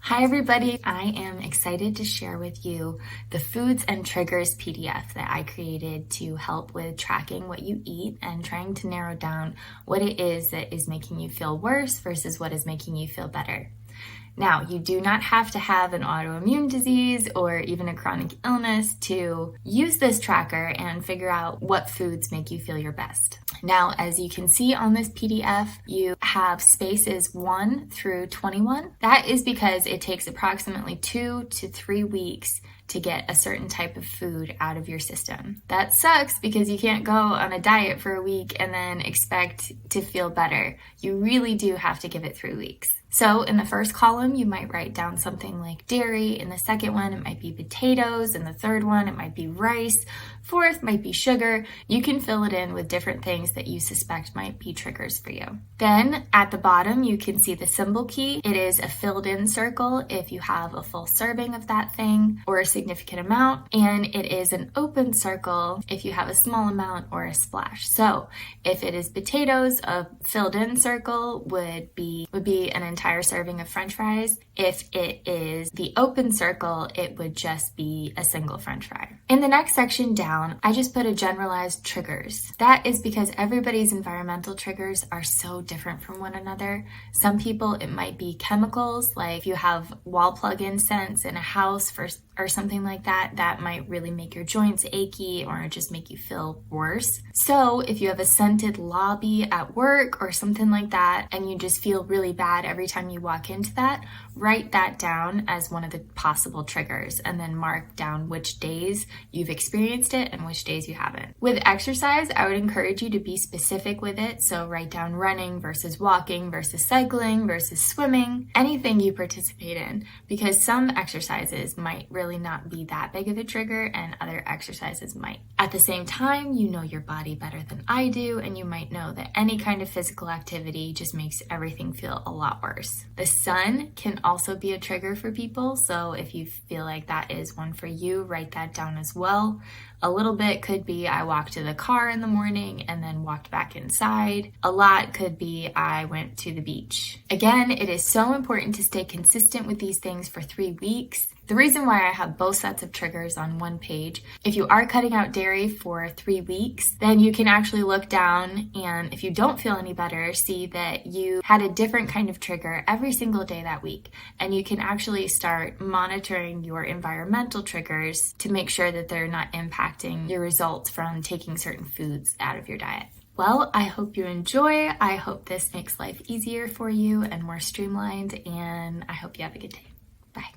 Hi everybody, I am excited to share with you the Foods and Triggers PDF that I created to help with tracking what you eat and trying to narrow down what it is that is making you feel worse versus what is making you feel better. Now, you do not have to have an autoimmune disease or even a chronic illness to use this tracker and figure out what foods make you feel your best. Now, as you can see on this PDF, you have spaces 1 through 21. That is because it takes approximately 2 to 3 weeks to get a certain type of food out of your system. That sucks because you can't go on a diet for a week and then expect to feel better. You really do have to give it 3 weeks. So in the first column, you might write down something like dairy. In the second one, it might be potatoes. In the third one, it might be rice. Fourth might be sugar. You can fill it in with different things that you suspect might be triggers for you. Then at the bottom, you can see the symbol key. It is a filled in circle if you have a full serving of that thing or a significant amount. And it is an open circle if you have a small amount or a splash. So if it is potatoes, a filled in circle would be an entire serving of French fries. If it is the open circle, it would just be a single French fry. In the next section down, I just put a generalized triggers. That is because everybody's environmental triggers are so different from one another. Some people, it might be chemicals, like if you have wall plug-in scents in a house or something like that, that might really make your joints achy or just make you feel worse. So if you have a scented lobby at work or something like that, and you just feel really bad every time you walk into that, write that down as one of the possible triggers and then mark down which days you've experienced it and which days you haven't. With exercise, I would encourage you to be specific with it. So write down running versus walking versus cycling versus swimming, anything you participate in, because some exercises might really not be that big of a trigger and other exercises might. At the same time, you know your body better than I do, and you might know that any kind of physical activity just makes everything feel a lot worse. The sun can also be a trigger for people, so if you feel like that is one for you, write that down as well. A little bit could be I walked to the car in the morning and then walked back inside. A lot could be I went to the beach. Again, it is so important to stay consistent with these things for 3 weeks. The reason why I have both sets of triggers on one page, if you are cutting out dairy for 3 weeks, then you can actually look down, and if you don't feel any better, see that you had a different kind of trigger every single day that week. And you can actually start monitoring your environmental triggers to make sure that they're not impacting your results from taking certain foods out of your diet. Well, I hope you enjoy. I hope this makes life easier for you and more streamlined, and I hope you have a good day. Bye.